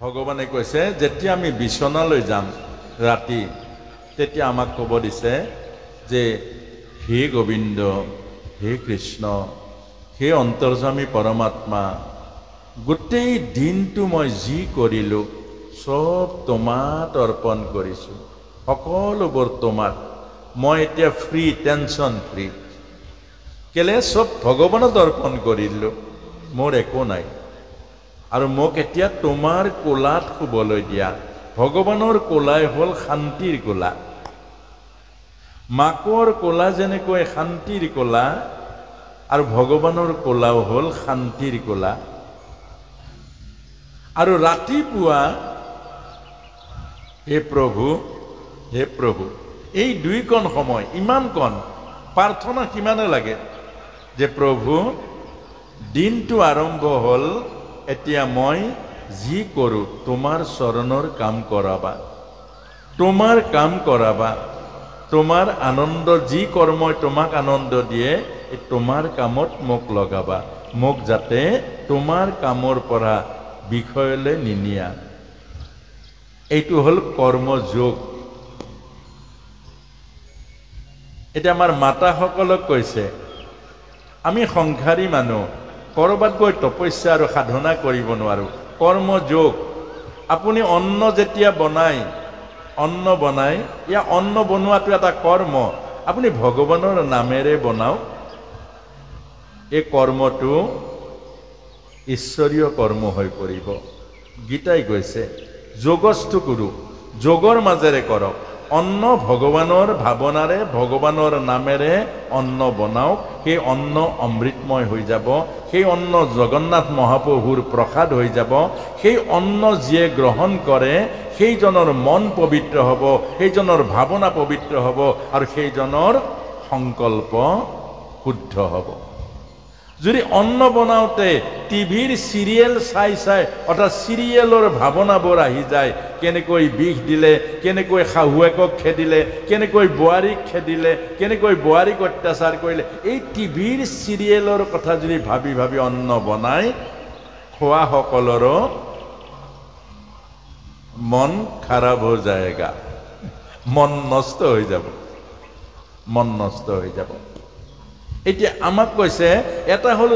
ভগৱানে কৈছে যেতিয়া আমি বিছনালৈ যাম ৰাতি তেতিয়া আমাক ক'ব দিছে যে হে গোবিন্দ হে কৃষ্ণ হে অন্তৰ্যামী পৰমাত্মা গোটেই দিনটো মই যি কৰিলোঁ সব তোমাত অৰ্পণ কৰিছোঁ সকলোবোৰ তোমাক মই এতিয়া ফ্ৰী টেনশ্যন ফ্ৰী কেলে সব ভগৱানত অৰ্পণ কৰিলোঁ মোৰ একো নাই আৰু মোক এতিয়া তোমাৰ কোলাত শুবলৈ দিয়া ভগৱানৰ কোলাই হ'ল শান্তিৰ কোলা মাকৰ কোলা যেনেকৈ শান্তিৰ কোলা আৰু ভগৱানৰ কোলাও হ'ল শান্তিৰ কোলা আৰু ৰাতিপুৱা হে প্ৰভু এই দুইকণ সময় ইমান কণ প্ৰাৰ্থনা কিমানে লাগে যে প্ৰভু দিনটো আৰম্ভ হ'ল এতিয়া মই যি কৰোঁ তোমাৰ চৰণৰ কাম কৰাবা তোমাৰ কাম কৰাবা তোমাৰ আনন্দ যি কৰ্মই তোমাক আনন্দ দিয়ে এই তোমাৰ কামত মোক লগাবা মোক যাতে তোমাৰ কামৰ পৰা বিষয়লৈ নিনিয়া এইটো হ'ল কৰ্মযোগ এতিয়া আমাৰ মাতাসকলক কৈছে আমি সংসাৰী মানুহ কৰবাত গৈ তপস্যা আৰু সাধনা কৰিব নোৱাৰো কৰ্মযোগ আপুনি অন্ন যেতিয়া অন্ন বনাই ইয়া অন্ন বনোৱাটো এটা কৰ্ম আপুনি ভগৱানৰ নামেৰে বনাওক এই কৰ্মটো ঈশ্বৰীয় কৰ্ম হৈ পৰিব গীতাই কৈছে যোগস্থ গুৰু যোগৰ মাজেৰে কৰক অন্ন ভগৱানৰ ভাৱনাৰে ভগৱানৰ নামেৰে অন্ন বনাওক সেই অন্ন অমৃতময় হৈ যাব সেই অন্ন জগন্নাথ মহাপ্ৰভুৰ প্ৰসাদ হৈ যাব সেই অন্ন যিয়ে গ্ৰহণ কৰে সেইজনৰ মন পবিত্ৰ হ'ব সেইজনৰ ভাৱনা পবিত্ৰ হ'ব আৰু সেইজনৰ সংকল্প শুদ্ধ হ'ব যদি অন্ন বনাওতে টিভিৰ সিৰিয়েল চাই অৰ্থাৎ সিৰিয়েলৰ ভাৱনাবোৰ আহি যায় কেনেকৈ বিষ দিলে কেনেকৈ শাহুৱেকক খেদিলে কেনেকৈ বোৱাৰীক খেদিলে কেনেকৈ বোৱাৰীক অত্যাচাৰ কৰিলে এই টিভিৰ সিৰিয়েলৰ কথা যদি ভাবি ভাবি অন্ন বনাই খোৱা সকলৰো মন খাৰাপ হৈ যায়গা মন নষ্ট হৈ যাব এতিয়া আমাক কৈছে এটা হল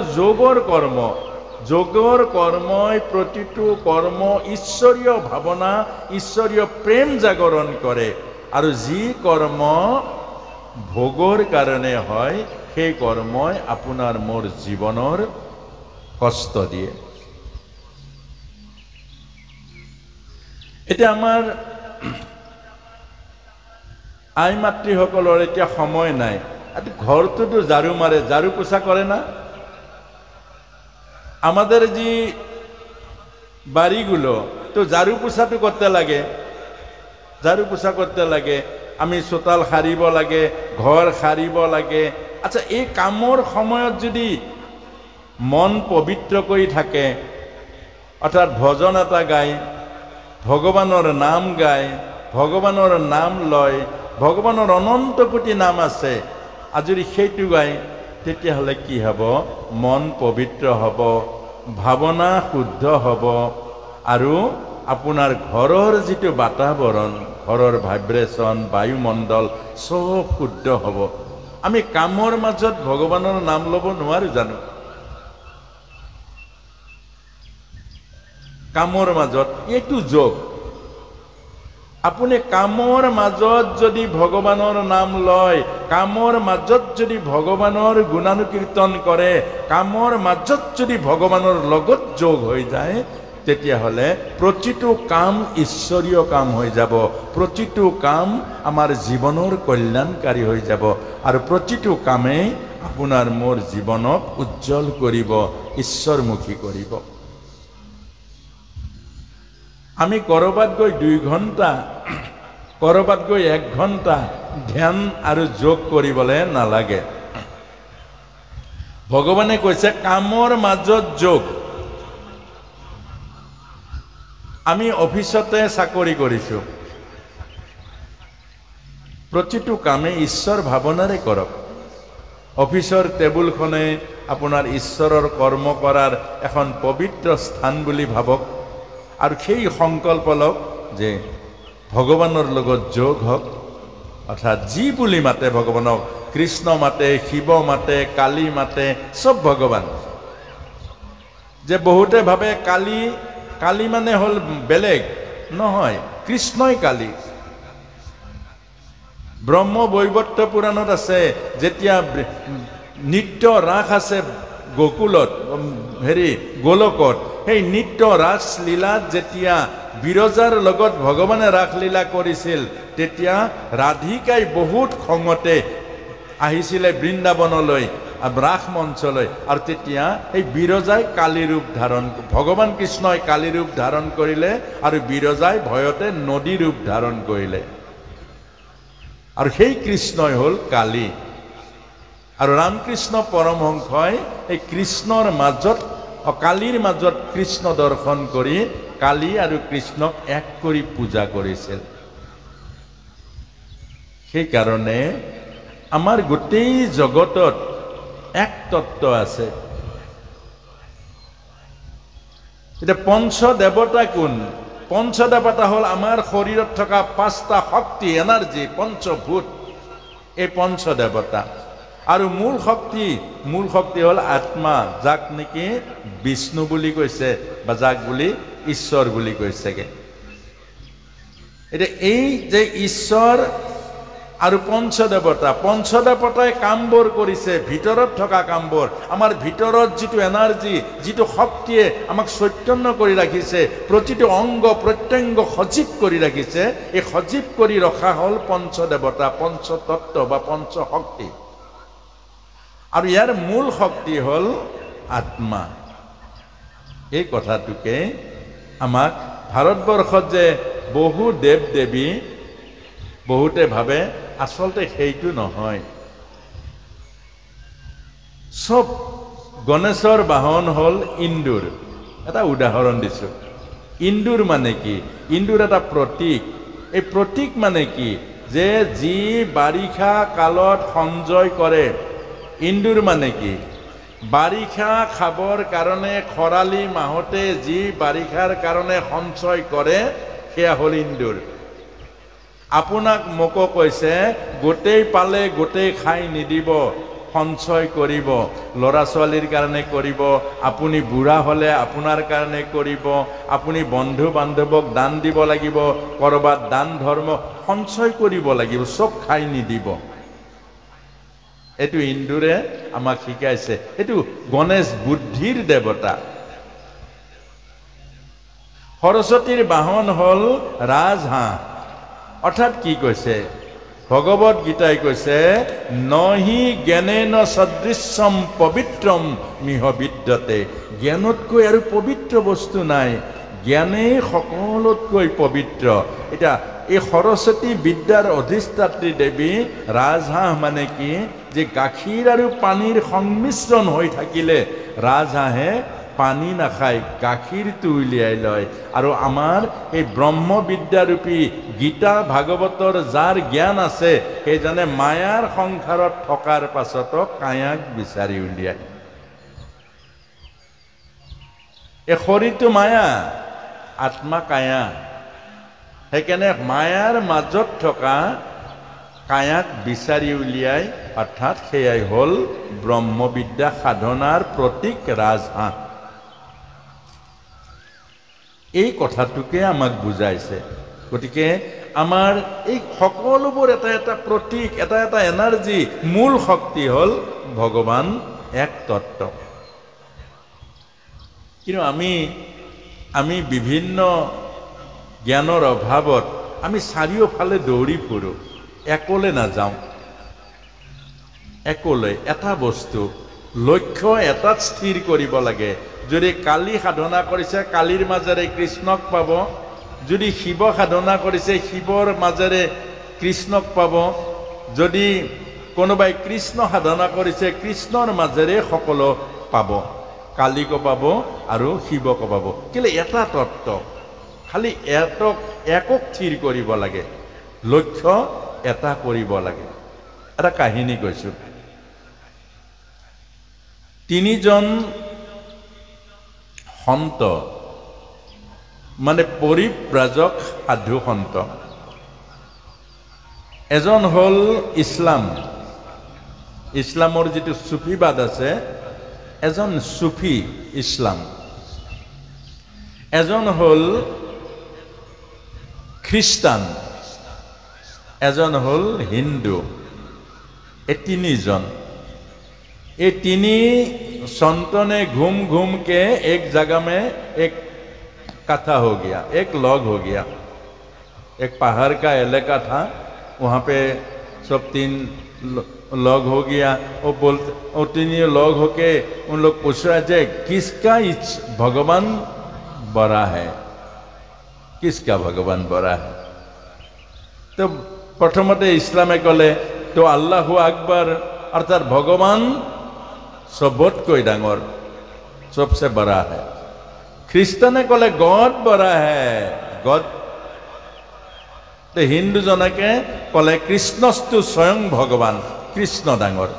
যোগৰ কৰ্মই প্ৰতিটো কৰ্ম ঈশ্বৰীয় ভাৱনা ঈশ্বৰীয় প্ৰেম জাগৰণ কৰে আৰু যি কৰ্ম ভোগৰ কাৰণে হয় সেই কৰ্মই আপোনাৰ মোৰ জীৱনৰ কষ্ট দিয়ে এতিয়া আমাৰ আই মাতৃসকলৰ এতিয়া সময় নাই ঘরটো ঝাড়ু মারে ঝাড়ু পোছা করে না আমাদের যে বাড়িগুলো তো ঝাড়ু পোছাটো করতে লাগে আমি চোতাল সারিব লাগে ঘর সারিব লাগে আচ্ছা এই কামৰ সময়ত যদি মন পবিত্ৰ কৰি থাকে অৰ্থাৎ ভজন এটা গায় ভগৱানৰ নাম গায় ভগৱানৰ নাম লয় ভগৱানৰ অনন্ত কোটি নাম আছে আজি সেইটো গাই তেতিয়াহ'লে কি হ'ব মন পবিত্ৰ হ'ব ভাৱনা শুদ্ধ হ'ব আৰু আপোনাৰ ঘৰৰ যিটো বাতাবৰণ ঘৰৰ ভাইব্ৰেচন বায়ুমণ্ডল সব শুদ্ধ হ'ব আমি কামৰ মাজত ভগৱানৰ নাম ল'ব নোৱাৰো জানো কামৰ মাজত এইটো যোগ আপুনি কামৰ মাজত যদি ভগৱানৰ নাম লয় কামৰ মাজত যদি ভগৱানৰ গুণানুকীৰ্তন কৰে কামৰ মাজত যদি ভগৱানৰ লগত যোগ হৈ যায় তেতিয়াহ'লে প্ৰতিটো কাম ঈশ্বৰীয় কাম হৈ যাব প্ৰতিটো কাম আমাৰ জীৱনৰ কল্যাণকাৰী হৈ যাব আৰু প্ৰতিটো কামেই আপোনাৰ মোৰ জীৱনক উজ্জ্বল কৰিব ঈশ্বৰমুখী কৰিব আমি কৰবাত গৈ 2 ঘণ্টা কৰবাত গৈ 1 ঘণ্টা ধ্যান আৰু যোগ কৰিবলৈ নালাগে ভগৱানে কৈছে কামৰ মাজত যোগ আমি অফিসতে চাকৰি কৰিছো প্ৰতিটো কামে ঈশ্বৰ ভাৱনাৰে কৰক অফিসৰ টেবুলখনে আপোনাৰ ঈশ্বৰৰ কৰ্ম কৰাৰ এখন পবিত্ৰ স্থান বুলি ভাবক আৰু সেই সংকল্প লওক যে ভগৱানৰ লগত যোগ হওক, অৰ্থাৎ যি বুলি মাতে ভগৱানক, কৃষ্ণ মাতে, শিৱ মাতে, কালী মাতে, চব ভগৱান। যে বহুতে ভাবে কালী, কালী মানে হ'ল বেলেগ, নহয়, কৃষ্ণই কালী। ব্ৰহ্ম বৈৱৰ্ত পুৰাণত আছে, যেতিয়া নিত্য ৰাস আছে গোকুলত, গোলকত, সেই নিত্য ৰাস লীলাত যেতিয়া বিৰজাৰ লগত ভগৱানে ৰাসলীলা কৰিছিল, তেতিয়া ৰাধিকাই বহুত খঙতে আহিছিলে বৃন্দাবনলৈ, ৰাস মঞ্চলৈ, আৰু তেতিয়া এই বিৰজাই কালী ৰূপ ধাৰণ, ভগৱান কৃষ্ণই কালী ৰূপ ধাৰণ কৰিলে, আৰু বিৰজাই ভয়তে নদী ৰূপ ধাৰণ কৰিলে, আৰু সেই কৃষ্ণই হ'ল কালী। আৰু ৰামকৃষ্ণ পৰমহংসই এই কৃষ্ণৰ মাজত, কালীৰ মাজত কৃষ্ণ দৰ্শন কৰি কালী আৰু কৃষ্ণক এক কৰি পূজা কৰিছিল। সেইকাৰণে আমাৰ গোটেই জগতত এক তত্ত্ব আছে। এতিয়া পঞ্চদেৱতা কোন? পঞ্চদেৱতা হ'ল আমাৰ শৰীৰত থকা 5টা শক্তি, এনাৰ্জি, পঞ্চভূত, এই পঞ্চদেৱতা। আৰু মূল শক্তি হ'ল আত্মা, যাক নেকি বিষ্ণু বুলি কৈছে, বা যাক বুলি ঈশ্বৰ বুলি কৈছেগে। এতিয়া এই যে ঈশ্বৰ আৰু পঞ্চদেৱতাই কামবোৰ কৰিছে, ভিতৰত থকা কামবোৰ, আমাৰ ভিতৰত যিটো এনাৰ্জি, যিটো শক্তিয়ে আমাক চৈতন্য কৰি ৰাখিছে, প্ৰতিটো অংগ প্ৰত্যংগ সজীৱ কৰি ৰাখিছে, এই সজীৱ কৰি ৰখা হ'ল পঞ্চদেৱতা, পঞ্চতত্ত্ব বা পঞ্চশক্তি। আৰু ইয়াৰ মূল শক্তি হ'ল আত্মা। এই কথাটোকে আমাক ভাৰতবৰ্ষত যে বহু দেৱ দেৱী, বহুতে ভাবে আচলতে সেইটো নহয়। চব গণেশৰ বাহন হ'ল ইন্দুৰ। এটা উদাহৰণ দিছোঁ। ইন্দুৰ মানে কি? ইন্দুৰ এটা প্ৰতীক। এই প্ৰতীক মানে কি? যে যি বাৰিষা কালত সঞ্চয় কৰে। ইন্দুৰ মানে কি? বাৰিষা খাবৰ কাৰণে খৰালি মাহতে যি বাৰিষাৰ কাৰণে সঞ্চয় কৰে, সেয়া হ'ল ইন্দুৰ। আপোনাক মোকো কৈছে, গোটেই পালে গোটেই খাই নিদিব, সঞ্চয় কৰিব, ল'ৰা ছোৱালীৰ কাৰণে কৰিব, আপুনি বুঢ়া হ'লে আপোনাৰ কাৰণে কৰিব, আপুনি বন্ধু বান্ধৱক দান দিব লাগিব, কৰবাত দান ধৰ্ম সঞ্চয় কৰিব লাগিব, চব খাই নিদিব। এইটো ইন্দুৰে আমাক শিকাইছে। এইটো গণেশ বুদ্ধিৰ দেৱতা। সৰস্বতীৰ বাহন হ'ল ৰাজহাঁহ। অৰ্থাৎ কি কৈছে? ভগৱত গীতাই কৈছে, নহি জ্ঞানেন সদৃশ্যম পবিত্ৰম মিহ বিদ্যতে। জ্ঞানতকৈ আৰু পবিত্ৰ বস্তু নাই, জ্ঞানেই সকলোতকৈ পবিত্ৰ। এতিয়া এই সৰস্বতী বিদ্যাৰ অধিষ্ঠাত্ৰী দেৱী ৰাজহাঁহ মানে কি? যে গাখীৰ আৰু পানীৰ সংমিশ্ৰণ হৈ থাকিলে ৰাজহাঁহে পানী নাখায়, গাখীৰটো উলিয়াই লয়। আৰু আমাৰ এই ব্ৰহ্মবিদ্যাৰূপী গীতা ভাগৱতৰ যাৰ জ্ঞান আছে, সেইজনে মায়াৰ সংসাৰত থকাৰ পাছতো কায়াক বিচাৰি উলিয়ায়। এই শৰীৰটো মায়া, আত্মা কায়া। সেইকাৰণে মায়াৰ মাজত থকা কায়াক বিচাৰি উলিয়াই, অৰ্থাৎ সেয়াই হ'ল ব্ৰহ্মবিদ্যা সাধনাৰ প্ৰতীক ৰাজহাঁহ। এই কথাটোকে আমাক বুজাইছে। গতিকে আমাৰ এই সকলোবোৰ এটা এটা প্ৰতীক, এটা এটা এনাৰ্জি, মূল শক্তি হ'ল ভগৱান এক তত্ত্ব। কিন্তু আমি বিভিন্ন জ্ঞানৰ অভাৱত আমি চাৰিওফালে দৌৰি ফুৰোঁ, একলে নাযাওঁ। একলে এটা বস্তু লক্ষ্য এটাত স্থিৰ কৰিব লাগে। যদি কালী সাধনা কৰিছে, কালীৰ মাজেৰে কৃষ্ণক পাব। যদি শিৱ সাধনা কৰিছে, শিৱৰ মাজেৰে কৃষ্ণক পাব। যদি কোনোবাই কৃষ্ণ সাধনা কৰিছে, কৃষ্ণৰ মাজেৰে সকলো পাব, কালীকো পাব আৰু শিৱকো পাব। কেলে? এটা তত্ত্ব, খালি একক স্থিৰ কৰিব লাগে, লক্ষ্য এটা কৰিব লাগে। এটা কাহিনী কৈছোঁ। 3জন সন্ত মানে পৰিব্ৰাজক সাধু সন্ত। এজন হ'ল ইছলাম, ইছলামৰ যিটো চুফিবাদ আছে, এজন চুফি ইছলাম। এজন হ'ল খ্ৰীষ্টান, এজন হ'ল হিন্দু। এই তিনিজন, ये तीनी संतों ने घूम घूम के एक जगह में एक कथा हो गया, एक लॉग हो गया। एक पहाड़ का इलाका था, वहाँ पे सब तीन लॉग हो गया। वो तीन लॉग होके उन लोग पूछ रहे थे किसका भगवान बड़ा है, किसका भगवान बड़ा है। तो प्रथमते इस्लामे कले तो अल्लाहु अकबर अर्थात भगवान सबतকৈ ডাঙৰ, सबसे बड़ा है। খ্ৰীষ্টানে কলে গড बड़ा है, गॉड। तो हिंदू जनके कले कृष्णस्तु स्वयं भगवान, कृष्ण डाঙर।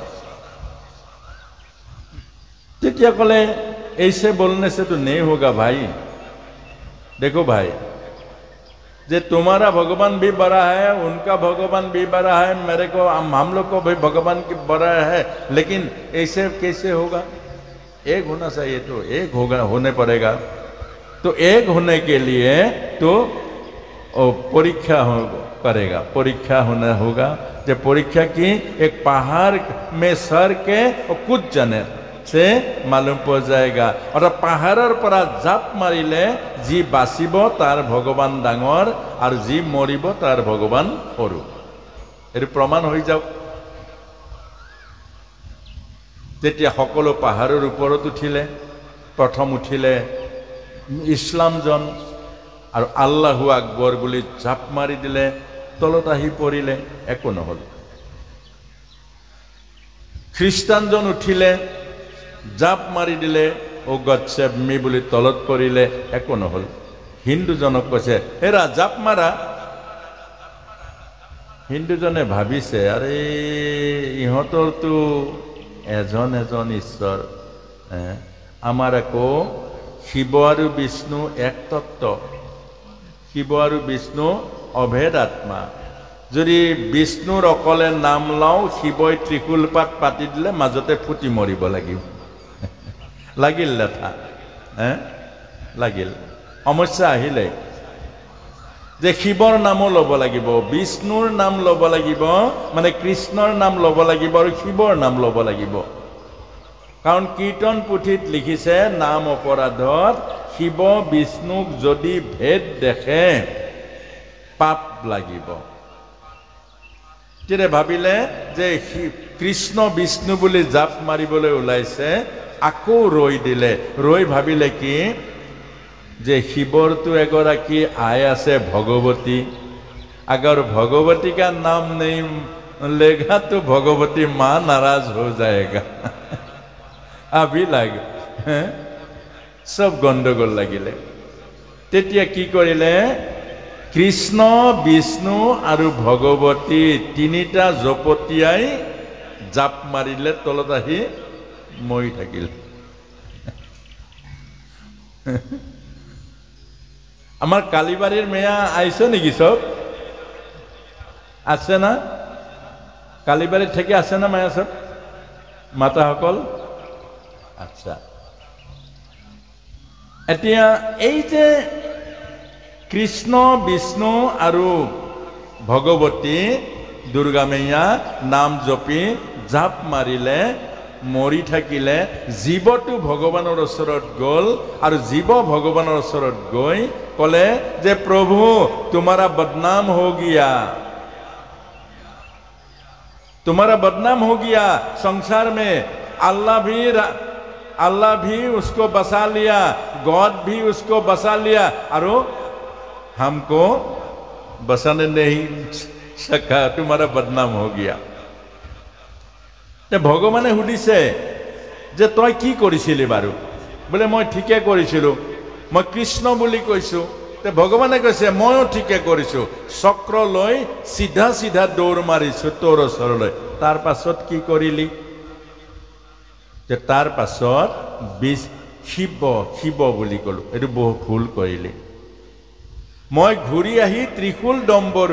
তেতিয়া कले ऐसे बोलने से तो नहीं होगा भाई। देखो भाई, जे तुम्हारा भगवान भी बड़ा है, उनका भगवान भी बड़ा है, मेरे को हम लोग को भी भगवान की बड़ा है, लेकिन ऐसे कैसे होगा? एक होना चाहिए, तो एक होगा, होने पड़ेगा। तो एक होने के लिए तो परीक्षा करेगा, परीक्षा होना होगा। जब परीक्षा की एक पहाड़ में सर के और कुछ जने से मालूम पड़ जाएगा। और पहाड़र परा जाप मारिले जी बासिब तार भगवान डाঙर और जी मरिब तार भगवान सरू। ये प्रमाण हो जाओ। जेतिया सकलो पहाड़र ऊपरत उठिले, प्रथम उठिले इस्लामजन और अल्लाहु अकबर बुली जाप मारि दिले, तलत आहि परिले, एको नहल। ख्रिस्टानजन उठिले, जाप मारि दिले, ओ गॉड सेव मी बुली तलत परिले, एको नहल। हिंदुजनक কৈছে हेरा जाप मारा। हिंदुजने भाविছে अरे इहतर तो एजन एजन ईश्वर, आमार को शिव और विष्णु एक तत्व, शिव और विष्णु अभेद आत्मा। যদি বিষ্ণুর অকলে নাম লওঁ, শিৱই ত্ৰিশূল পাত পাতি দিলে মাজতে ফুটি মৰিব লাগিব। লাগিল লেঠা, লাগিল। সমস্যা আহিলে যে শিৱৰ নামো ল'ব লাগিব, বিষ্ণুৰ নাম ল'ব লাগিব, মানে কৃষ্ণৰ নাম ল'ব লাগিব আৰু শিৱৰ নাম ল'ব লাগিব। কাৰণ কীৰ্তন পুথিত লিখিছে নাম অপৰাধত শিৱ বিষ্ণুক যদি ভেদ দেখে পাপ লাগিব। তেৰে ভাবিলে যে কৃষ্ণ বিষ্ণু বুলি জাপ মাৰিবলৈ ওলাইছে, আকৌ ৰৈ দিলে। ৰৈ ভাবিলে কি যে শিৱৰতো এগৰাকী আই আছে ভগৱতী, अगर भगवती का नाम नहीं लेगा तो भगवती माँ नाराज हो जाएगा। अभी लागे सब गंडगोल लागिले। तेतिया की करिले कृष्ण विष्णु और भगवती तीनिटा जपतियाई जाप मारिले, तलत आहि मरि থাকিল। আমার কালীবাড়ির মেয়া আইছে নেকি? সব আছে না? কালীবাড়ির থেকে আছে না মায়া সব মাতা সকল? আচ্ছা, এতিয়া এই যে কৃষ্ণ বিষ্ণু আৰু ভগৱতী দুৰ্গা মেয়া নাম জপি জাপ মাৰিলে, মৰি থাকিলে, জীৱটো ভগৱানৰ ওচৰত গ'ল আৰু জীৱ ভগৱানৰ ওচৰত গৈ কলে যে প্ৰভু तुम्हारा बदनाम हो गया, तुम्हारा बदनाम हो गया संसार में। अल्लाह भी उसको बसा लिया, गॉड भी उसको बसा लिया, और हमको बसाने नहीं सका, तुम्हारा बदनाम हो गया। भगवाने सुधिছে যে তই কি কৰিছিলি বাৰু? বোলে মই ঠিকে কৰিছিলো, মই কৃষ্ণ বুলি কৈছো। তে ভগৱানে কৈছে ময়ো ঠিকে কৰিছো, চক্ৰ লৈ সিধা সিধা দৌৰ মাৰিছো তোৰ ওচৰলৈ। তাৰ পাছত কি কৰিলি? যে তাৰ পাছত শিৱ শিৱ বুলি কলো, এইটো বহু ভুল কৰিলি। মই ঘূৰি আহি ত্ৰিশূল ডম্বৰ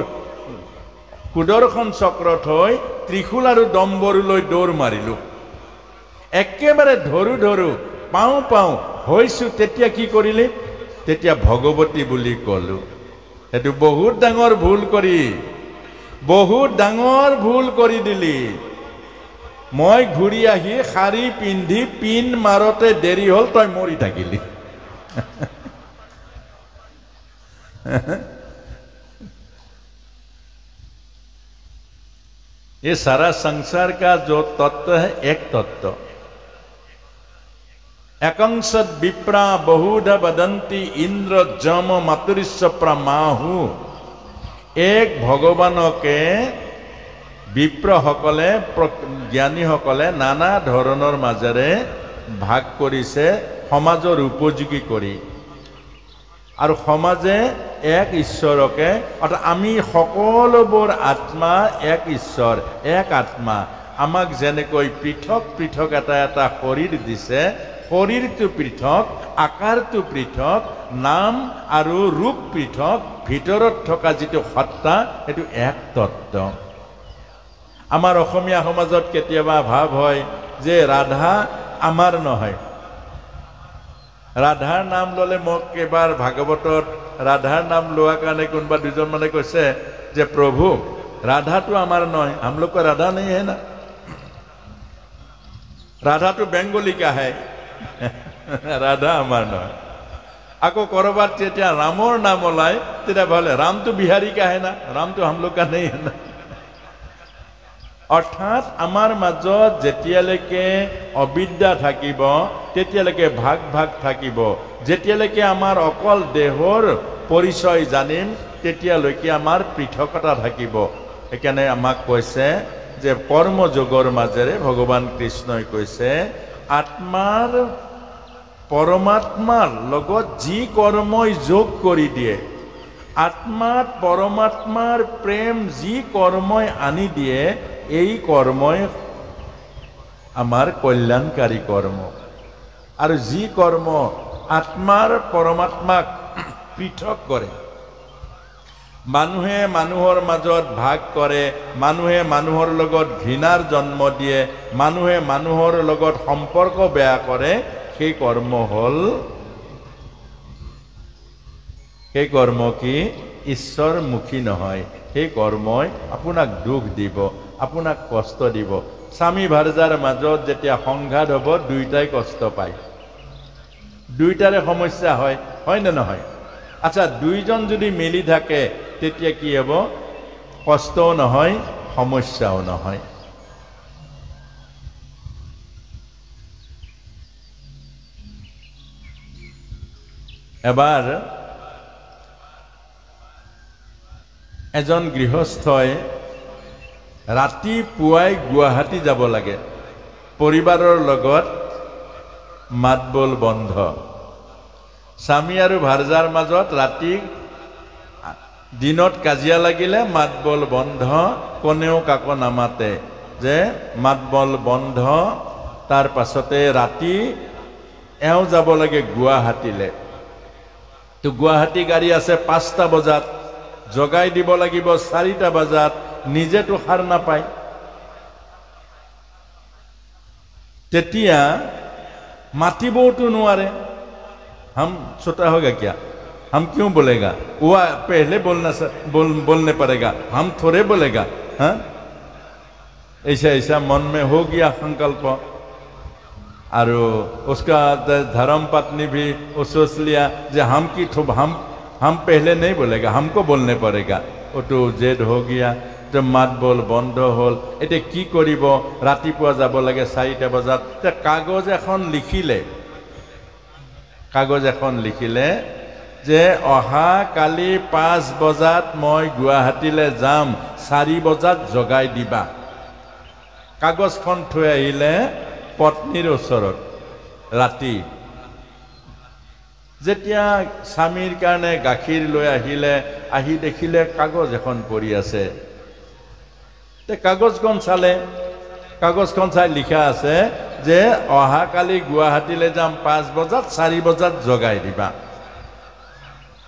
সুদৰ্শন চক্ৰত হৈ ত্ৰিশূল আৰু ডম্বৰুলৈ দৌৰ মাৰিলোঁ। একেবাৰে ধৰো পাওঁ হৈছোঁ। তেতিয়া কি কৰিলি? তেতিয়া ভগৱতী বুলি ক'লো। সেইটো বহুত ডাঙৰ ভুল কৰি দিলি। মই ঘূৰি আহি শাৰী পিন্ধি পিন মাৰতে দেৰি হ'ল, তই মৰি থাকিলি। ये सारा संसार का जो तत्व है एक तत्व। एकंसद विप्रा बहुधा वदंती इंद्र जम मातुरिश्व प्रमाहु। एक भगवानके विप्र सकले ज्ञानी सकले नाना धৰণৰ মাজেৰে ভাগ কৰিছে সমাজৰ উপযোগী কৰি। আৰু সমাজে এক ঈশ্বৰকে, অৰ্থাৎ আমি সকলোবোৰ আত্মা এক ঈশ্বৰ, এক আত্মা। আমাক যেনেকৈ পৃথক পৃথক এটা শৰীৰ দিছে, শৰীৰটো পৃথক, আকাৰটো পৃথক, নাম আৰু ৰূপ পৃথক, ভিতৰত থকা যিটো সত্তা সেইটো এক তত্ত্ব। আমাৰ অসমীয়া সমাজত কেতিয়াবা ভাৱ হয় যে ৰাধা আমাৰ নহয়। ৰাধাৰ নাম ললে মোক এবাৰ ভাগৱতত ৰাধাৰ নাম লোৱাৰ কাৰণে কোনোবা দুজন মানে কৈছে যে প্ৰভু ৰাধাটো আমাৰ নহয়, हम लोग को राधा नहीं है ना, राधा तो बेंगोली का है, राधा আমাৰ নহয়। আকৌ কৰবাত যেতিয়া ৰামৰ নাম ওলায় তেতিয়া ভালে राम तो बिहारी का है ना, राम तो हम लोग का नहीं है ना। অৰ্থাৎ আমাৰ মাজত যেতিয়ালৈকে অবিদ্যা থাকিব তেতিয়ালৈকে ভাগ ভাগ থাকিব। যেতিয়ালৈকে আমাৰ অকল দেহৰ পৰিচয় জানিম তেতিয়ালৈকে আমাৰ পৃথকতা থাকিব। সেইকাৰণে আমাক কৈছে যে কৰ্মযোগৰ মাজেৰে ভগৱান কৃষ্ণই কৈছে আত্মাৰ পৰমাত্মাৰ লগত যি কৰ্মই যোগ কৰি দিয়ে, আত্মাত পৰমাত্মাৰ প্ৰেম যি কৰ্মই আনি দিয়ে, এই কৰ্মই আমাৰ কল্যাণকাৰী কৰ্ম। আৰু যি কৰ্ম আত্মাৰ পৰমাত্মাক পৃথক কৰে, মানুহে মানুহৰ মাজত ভাগ কৰে, মানুহে মানুহৰ লগত ঘৃণাৰ জন্ম দিয়ে, মানুহে মানুহৰ লগত সম্পৰ্ক বেয়া কৰে, সেই কৰ্ম কি ঈশ্বৰমুখী নহয়। সেই কৰ্মই আপোনাক দুখ দিব, আপোনাক কষ্ট দিব। স্বামী ভাৰ্যাৰ মাজত যেতিয়া সংঘাত হ'ব দুইটাই কষ্ট পায়, দুইটাৰে সমস্যা হয়, হয় নে নহয়? আচ্ছা, দুইজন যদি মিলি থাকে তেতিয়া কি হ'ব? কষ্টও নহয়, সমস্যাও নহয়। এবাৰ এজন গৃহস্থই ৰাতিপুৱাই গুৱাহাটী যাব লাগে, পৰিবাৰৰ লগত মাতবোল বন্ধ। স্বামী আৰু ভাৰ্যাৰ মাজত ৰাতি দিনত কাজিয়া লাগিলে মাতবোল বন্ধ, কোনেও কাকো নামাতে যে মাতবোল বন্ধ। তাৰ পাছতে ৰাতি এওঁ যাব লাগে গুৱাহাটীলৈ। তো গুৱাহাটী গাড়ী আছে 5টা বজাত, জগাই দিব লাগিব 4টা বজাত, নিজেতো সাৰ নাপায়। তেতিয়া মাতিবওতো নোৱাৰে। हम छोटा होगा क्या, हम क्यों बोलेगा, वो पहले बोलने पड़ेगा, हम थोड़े बोलेगा। हाँ, ऐसा मन में हो गया संकल्प। और उसका धर्म पत्नी भी वो सोच लिया जे हम पहले नहीं बोलेगा, हमको बोलने पड़ेगा। वो तो जेद हो गया। तो मात बोल बंद हल। एते की करिब, रातिपुৱা যাব লাগে 4টা বজাত। কাগজ এখন লিখিলে যে অহা কালি 5 বজাত মই গুৱাহাটীলৈ যাম, 4 বজাত জগাই দিবা। কাগজখন থৈ আহিলে পত্নীৰ ওচৰত ৰাতি। যেতিয়া স্বামীৰ কাৰণে গাখীৰ লৈ আহিলে, আহি দেখিলে কাগজ এখন পৰি আছে। কাগজখন চালে, কাগজখন চাই লিখা আছে যে অহা কালি গুৱাহাটীলৈ যাম 5 বজাত, 4 বজাত জগাই দিবা।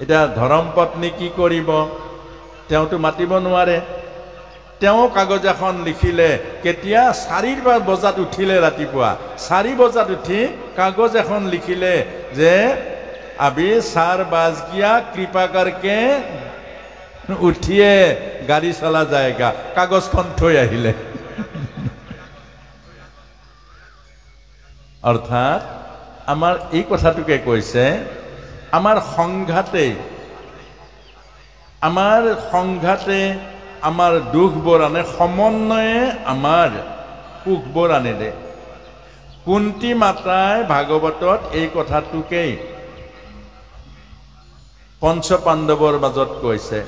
এতিয়া ধৰ্মপত্নী কি কৰিব? তেওঁতো মাতিব নোৱাৰে। তেওঁ কাগজ এখন লিখিলে কেতিয়া 4 বজাত উঠিলে, ৰাতিপুৱা 4 বজাত উঠি কাগজ এখন লিখিলে যে अभी 4 बज गया, कृपा करके उठिए, गाड़ी चला जाएगा। कागजখন থৈ আহিলে। অৰ্থাৎ আমাৰ এই কথাটোকে কৈছে, আমাৰ সংঘাতে আমাৰ দুখবোৰ আনে, সমন্বয়ে আমাৰ সুখবোৰ আনিলে। কুন্তি মাতাই ভাগৱতত এই কথাটোকেই পঞ্চপাণ্ডৱৰ মাজত কৈছে,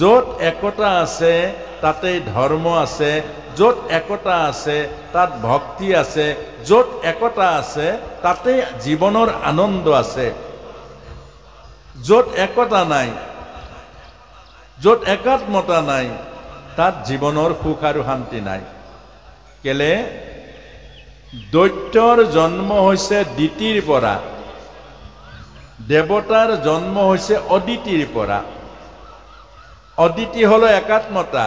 য'ত একতা আছে তাতেই ধৰ্ম আছে, য'ত একতা আছে তাত ভক্তি আছে, য'ত একতা আছে তাতে জীৱনৰ আনন্দ আছে। য'ত একতা নাই, য'ত একাত্মতা নাই, তাত জীৱনৰ সুখ আৰু শান্তি নাই। কেলে? দৈত্যৰ জন্ম হৈছে দিতিৰ পৰা, দেৱতাৰ জন্ম হৈছে অদিতিৰ পৰা। অদিতি হলো একাত্মতা,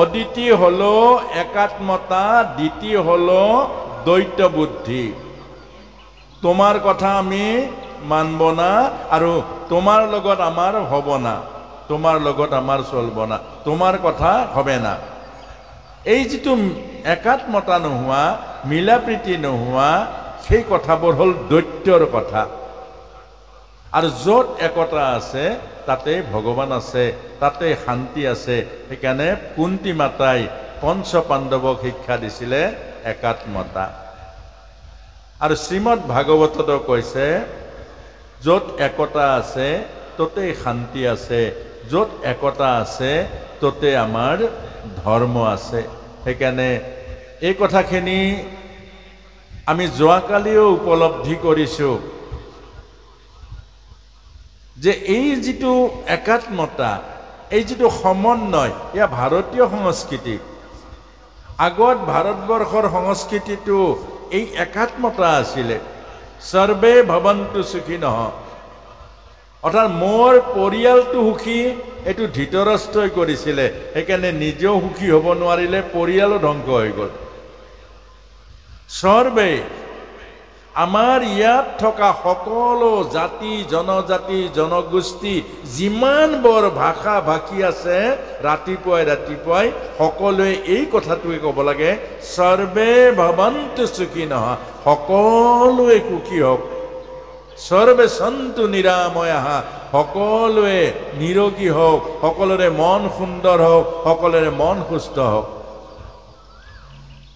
অদিতি হলো একাত্মতা, দিতি হলো দ্বৈত বুদ্ধি। তোমার কথা আমি মানব না, আৰু তোমাৰ লগত আমাৰ হব না, তোমাৰ লগত আমাৰ চলব না, তোমাৰ কথা হবে না। এই যিটো একাত্মতা নোহোৱা, মিলাপ্ৰীতি নোহোৱা, সেই কথাবোৰ হল দৈত্যৰ কথা। আৰু য'ত একতা আছে তাতে ভগৱান আছে, তাতে শান্তি আছে। সেইকাৰণে কুন্তি মাতাই পঞ্চপাণ্ডৱক শিক্ষা দিছিলে একাত্মতা। আৰু শ্ৰীমদ ভাগৱততো কৈছে, য'ত একতা আছে ততে শান্তি আছে, য'ত একতা আছে ততে আমাৰ ধৰ্ম আছে। সেইকাৰণে এই কথাখিনি আমি যোৱাকালিও উপলব্ধি কৰিছোঁ যে এই যিটো একাত্মতা, এই যিটো সমন্বয়, এয়া ভাৰতীয় সংস্কৃতি। আগত ভাৰতবৰ্ষৰ সংস্কৃতিটো এই একাত্মতা আছিলে, সৰ্বে ভৱন্তু সুখিনঃ, অৰ্থাৎ মোৰ পৰিয়ালটো সুখী, এইটো ধৃতৰাষ্ট্ৰই কৰিছিলে। সেইকাৰণে নিজেও সুখী হ'ব নোৱাৰিলে, পৰিয়ালো ধ্বংস হৈ গ'ল। সৰ্বে, আমাৰ ইয়াত থকা সকলো জাতি জনজাতি জনগোষ্ঠী যিমান বৰ ভাষা ভাষী আছে, ৰাতিপুৱাই ৰাতিপুৱাই সকলোৱে এই কথাটোৱে ক'ব লাগে, সৰ্বে ভৱন্তু সুখিনঃ, সকলোৱে সুখী হওক। সৰ্বে সন্তু নিৰাময়াঃ, সকলোৱে নিৰোগী হওক, সকলোৰে মন সুন্দৰ হওক, সকলোৰে মন সুস্থ হওক।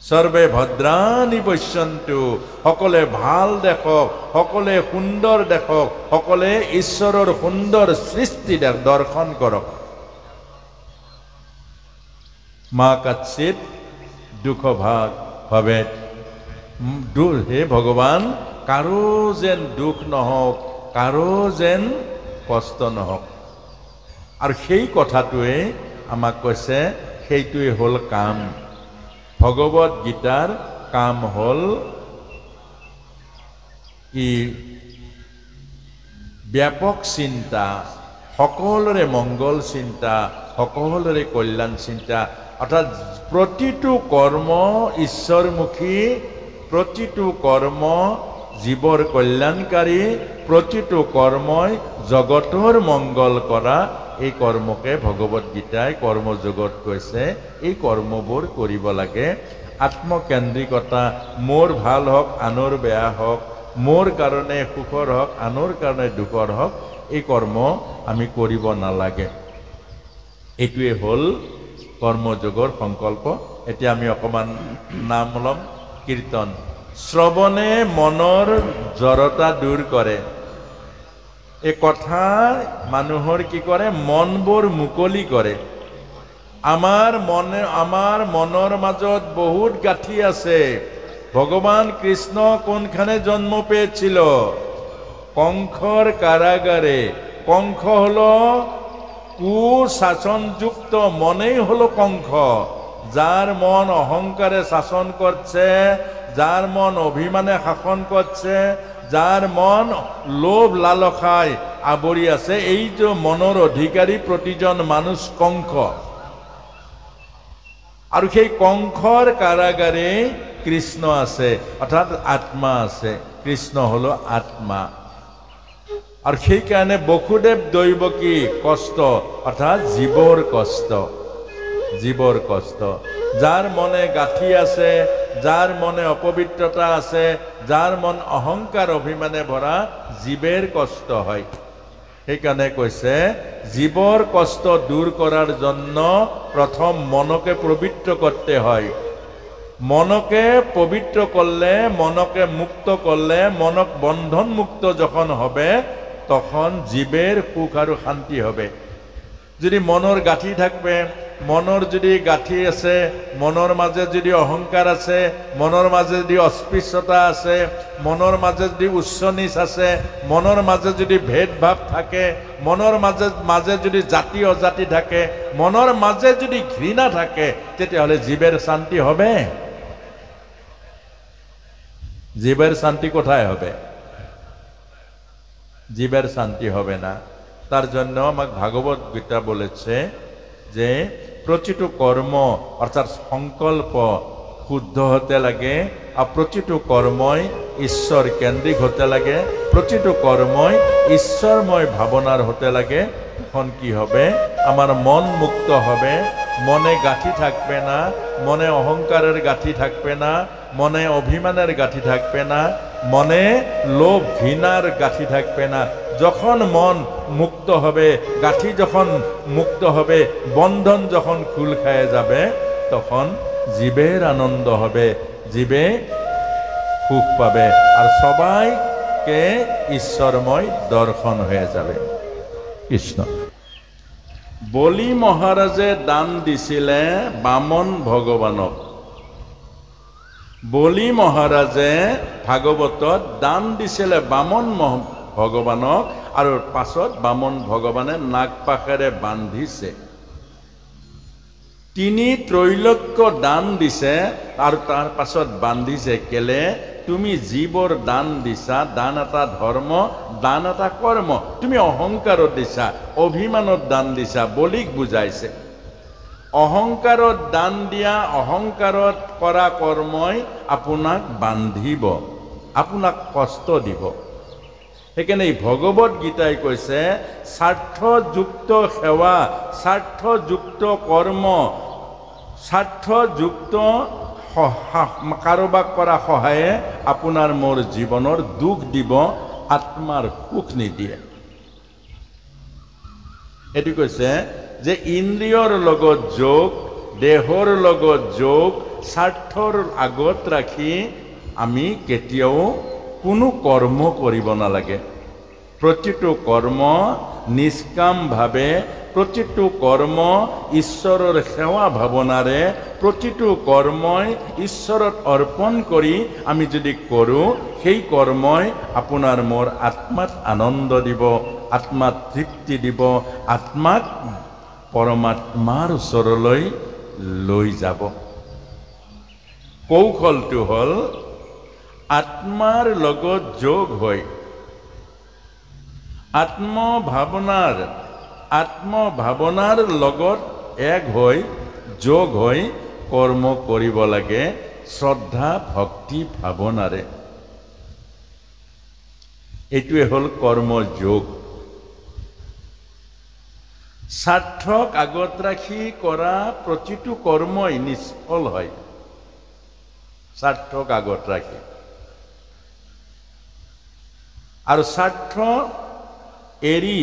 সৰ্বে ভদ্ৰাণি পশ্যন্তু, সকলোৱে ভাল দেখক, সকলোৱে সুন্দৰ দেখক, সকলোৱে ঈশ্বৰৰ সুন্দৰ সৃষ্টি দৰ্শন কৰক। মা কাচ্চিত দুখ ভাগ ভৱেৎ, হে ভগৱান, কাৰো যেন দুখ নহওক, কাৰো যেন কষ্ট নহওক। আৰু সেই কথাটোৱে আমাক কৈছে, সেইটোৱে হ'ল কাম। ভগৱত গীতাৰ কাম হ'ল ই ব্যাপক চিন্তা, সকলোৰে মংগল চিন্তা, সকলোৰে কল্যাণ চিন্তা। অৰ্থাৎ প্ৰতিটো কৰ্ম ঈশ্বৰমুখী, প্ৰতিটো কৰ্ম জীৱৰ কল্যাণকাৰী, প্ৰতিটো কৰ্মই জগতৰ মংগল কৰা। এই কৰ্মকে ভগৱত গীতাই কৰ্মযোগত কৈছে, এই কৰ্মবোৰ কৰিব লাগে। আত্মকেন্দ্ৰিকতা, মোৰ ভাল হওক আনৰ বেয়া হওক, মোৰ কাৰণে সুখৰ হওক আনৰ কাৰণে দুখৰ হওক, এই কৰ্ম আমি কৰিব নালাগে। এইটোৱে হ'ল কৰ্মযোগৰ সংকল্প। এতিয়া আমি অকণমান নাম ল'ম, কীৰ্তন। শ্ৰৱণে মনৰ জড়তা দূৰ কৰে। এই কথা মানুহৰ কি কৰে, মনবোৰ মুকলি কৰে। আমাৰ মনৰ মাজত বহুত গাঁঠি আছে। ভগবান কৃষ্ণ কোনখানে জন্ম পেয়েছিল? কংসর কারাগারে। কংস হলো কুশাসনযুক্ত, মনেই হলো কংস। যার মন অহংকারে শাসন করছে, যার মন অভিমানে শাসন করছে, যার মন লোভ লালসায় আৱৰি আছে। এই যে মনৰ অধিকাৰী প্ৰতিজন মানুষ কংস, আৰু সেই কংসৰ কাৰাগাৰে কৃষ্ণ আছে, অৰ্থাৎ আত্মা আছে। কৃষ্ণ হলো আত্মা। আর সেই কারণে বসুদেব দৈবকী কষ্ট, অর্থাৎ জীবর কষ্ট, জীবর কষ্ট। যার মনে গাঁঠি আছে, যার মনে অপবিত্রতা আছে, যার মন অহংকার অভিমানে ভরা, জীবের কষ্ট হয়। সেইকাৰণে কৈছে জীবর কষ্ট দূর করার জন্য প্রথম মনকে পবিত্র করতে হয়। মনকে পবিত্র করলে, মনকে মুক্ত করলে, মনক বন্ধন মুক্ত যখন হবে, তখন জীবের সুখ আর শান্তি হবে। যদি মনৰ গাঁঠি থাকবে, মনৰ যদি গাঁঠি আছে, মনৰ মাঝে যদি অহংকাৰ আছে, মনৰ মাঝে যদি অস্পৃশ্যতা আছে, মনৰ মাঝে যদি উচ্চ নিচ আছে, মনৰ মাঝে যদি ভেদভাৱ থাকে, মনৰ মাঝে যদি জাতি অজাতি থাকে, মনৰ মাঝে যদি ঘৃণা থাকে, তেতিয়াহ'লে জীবের শান্তি হবে? জীবের শান্তি কোথায় হবে? জীবের শান্তি হবে না। তার জন্য আমাকে ভাগবত গীতা বলেছে যে প্রতিটো কর্ম অর্থাৎ সংকল্প শুদ্ধ হতে লাগে, আর প্রতিটো কর্মই ঈশ্বর কেন্দ্রিক হতে লাগে, প্রতিটো কর্মই ঈশ্বরময় ভাবনার হতে লাগে। তখন কি হবে? আমার মন মুক্ত হবে, মনে গাঁঠি থাকবে না, মনে অহংকারের গাঁঠি থাকবে না, মনে অভিমানের গাঁঠি থাকবে না, মনে লোভ ঘৃণার গাঁঠি থাকবে না। যখন মন মুক্ত হবে, গাঁঠি যখন মুক্ত হবে, বন্ধন যখন খুল খায় যাবে, তখন জীবের আনন্দ হবে, জীবে সুখ পাবে, আর সবাইকে ঈশ্বরময় দর্শন হয়ে যাবে। কৃষ্ণ বলি মহারাজে দান দিছিলে বামন ভগৱানক। বলি মহাৰাজে ভাগৱতত দান দিছিলে বামন ভগৱানক, আৰু পাছত বামন ভগৱানে নাগপাশেৰে বান্ধিছে। তিনি ত্ৰৈলোক্য দান দিছে, আৰু তাৰ পাছত বান্ধিছে। কেলে? তুমি জীবৰ দান দিছা, দান এটা ধৰ্ম, দান এটা কৰ্ম। তুমি অহংকাৰত দিছা, অভিমানত দান দিছা, বলিক বুজাইছে। অহংকাৰত দান দিয়া, অহংকাৰত কৰা কৰ্মই আপোনাক বান্ধিব, আপোনাক কষ্ট দিব। সেইকাৰণে ভগৱত গীতাই কৈছে স্বাৰ্থযুক্ত সেৱা, স্বাৰ্থযুক্ত কৰ্ম, স্বাৰ্থযুক্ত কাৰোবাক কৰা সহায়ে আপোনাৰ মোৰ জীৱনৰ দুখ দিব, আত্মাৰ সুখ নিদিয়ে। এইটো কৈছে যে ইন্দ্ৰিয়ৰ লগত যোগ, দেহৰ লগত যোগ, স্বাৰ্থৰ আগত ৰাখি আমি কেতিয়াও কোনো কৰ্ম কৰিব নালাগে। প্ৰতিটো কৰ্ম নিষ্কামভাৱে, প্ৰতিটো কৰ্ম ঈশ্বৰৰ সেৱা ভাৱনাৰে, প্ৰতিটো কৰ্মই ঈশ্বৰত অৰ্পণ কৰি আমি যদি কৰোঁ, সেই কৰ্মই আপোনাৰ মোৰ আত্মাত আনন্দ দিব, আত্মাত তৃপ্তি দিব, আত্মাক পৰমাত্মাৰ ওচৰলৈ লৈ যাব। কৌশলটো হ'ল আত্মাৰ লগত যোগ হৈ, আত্মভাৱনাৰ লগত এক হৈ, যোগ হৈ কৰ্ম কৰিব লাগে শ্ৰদ্ধা ভক্তি ভাৱনাৰে। এইটোৱে হ'ল কৰ্মযোগ। স্বাৰ্থক আগত ৰাখি কৰা প্ৰতিটো কৰ্মই নিষ্ফল হয়, স্বাৰ্থক আগত ৰাখি। আৰু স্বাৰ্থ এৰি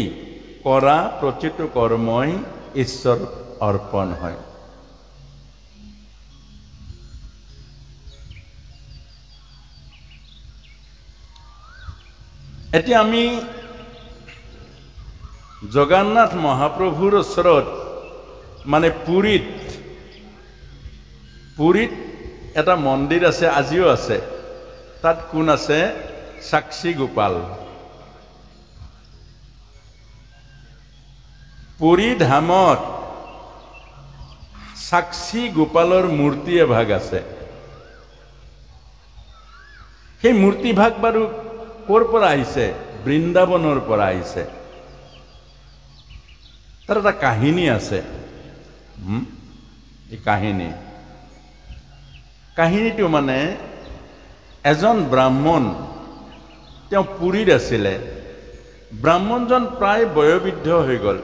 কৰা প্ৰতিটো কৰ্মই ঈশ্বৰ অৰ্পণ হয়। এতিয়া আমি জগন্নাথ মহাপ্ৰভুৰ ওচৰত, মানে পুৰীত এটা মন্দিৰ আছে, আজিও আছে। তাত কোন আছে? সাক্ষী গোপাল। পুৰী ধামত সাক্ষী গোপালৰ মূৰ্তি এভাগ আছে। সেই মূৰ্তি ভাগ বাৰু ক'ৰ পৰা আহিছে? বৃন্দাবনৰ পৰা আহিছে। তাৰ এটা কাহিনী আছে। এই কাহিনীটো মানে এজন ব্ৰাহ্মণ, তেওঁ পুৰীত আছিলে। ব্ৰাহ্মণজন প্ৰায় বয়োবৃদ্ধ হৈ গ'ল।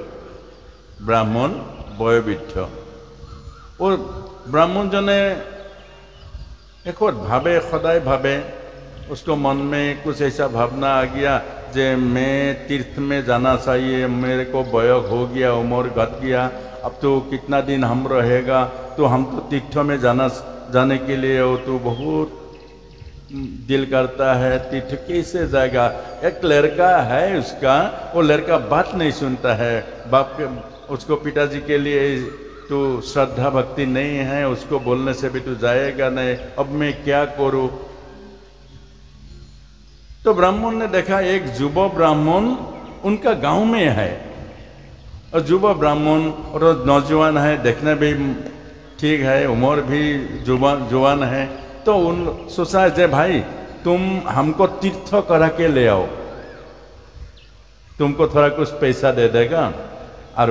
ব্ৰাহ্মণ বয়োবৃদ্ধ। ब्राह्मणजने एक भावे सदाय भावे, उसको मन में कुछ ऐसा भावना आ गया जे मैं तीर्थ में जाना चाहिए, मेरे को बयस हो गया, उम्र घट गया, अब तो कितना दिन हम रहेगा, तो हम तो तीर्थ में जाने के लिए वो तो बहुत दिल करता है, तीर्थ कैसे जाएगा। एक लड़का है उसका, वो लड़का बात नहीं सुनता है, बाप के उसको पिताजी के लिए तो श्रद्धा भक्ति नहीं है, उसको बोलने से भी तो जाएगा नहीं, अब मैं क्या करूं। तो ब्राह्मण ने देखा एक युवा ब्राह्मण उनका गांव में है, और युवा ब्राह्मण और नौजवान है, देखने भी ठीक है, उम्र भी जवान है। तो उन सोचा जे भाई तुम हमको तीर्थ करा के ले आओ, तुमको थोड़ा कुछ पैसा दे देगा और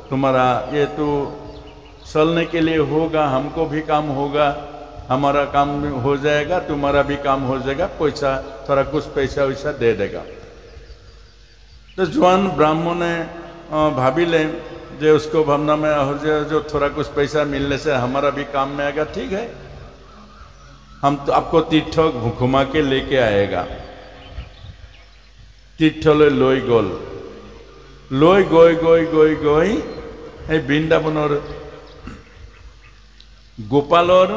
तुम्हारा ये तो चलने के लिए होगा, हमको भी काम होगा, हमारा काम हो जाएगा, तुम्हारा भी काम हो जाएगा, पैसा थोड़ा कुछ पैसा वैसा दे देगा। तो जवान ब्राह्मण ने भाभी ले जो उसको भावना में हो जाए, जो थोड़ा कुछ पैसा मिलने से हमारा भी काम में आएगा, ठीक है, हम तो आपको तीर्थ घुमा के लेके आएगा। तीर्थ लई गल, लई गई এই বৃন্দাবনৰ গোপালৰ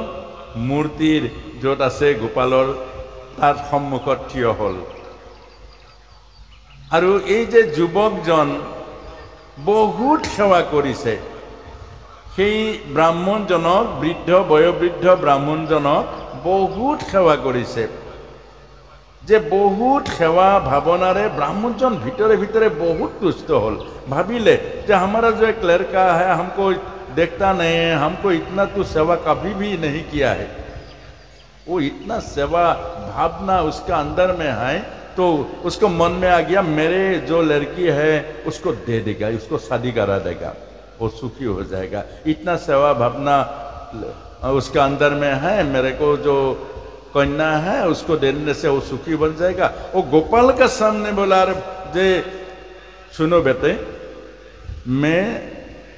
মূৰ্তিৰ য'ত আছে গোপালৰ তাৰ সন্মুখত থিয় হ'ল। আৰু এই যে যুৱকজন বহুত সেৱা কৰিছে, সেই ব্ৰাহ্মণজনক, বয়োবৃদ্ধ ব্ৰাহ্মণজনক বহুত সেৱা কৰিছে। যে বহুত সেवा भावनारे ब्राह्मणजन भीतरे भीतरे बहुत तुष्ट होल। भाविले जे हमारा जो एक लड़का है हमको देखता नहीं है, हमको इतना तो सेवा कभी भी नहीं किया है। वो इतना सेवा भावना उसका अंदर में है, तो उसको मन में आ गया मेरे जो लड़की है उसको दे देगा, उसको शादी करा देगा, वो सुखी हो जाएगा। इतना सेवा भावना उसका अंदर में है, मेरे को जो कन्या है उसको देने से वो सुखी बन जाएगा। वो गोपाल के सामने बोला, जे सुनो बेटे, मैं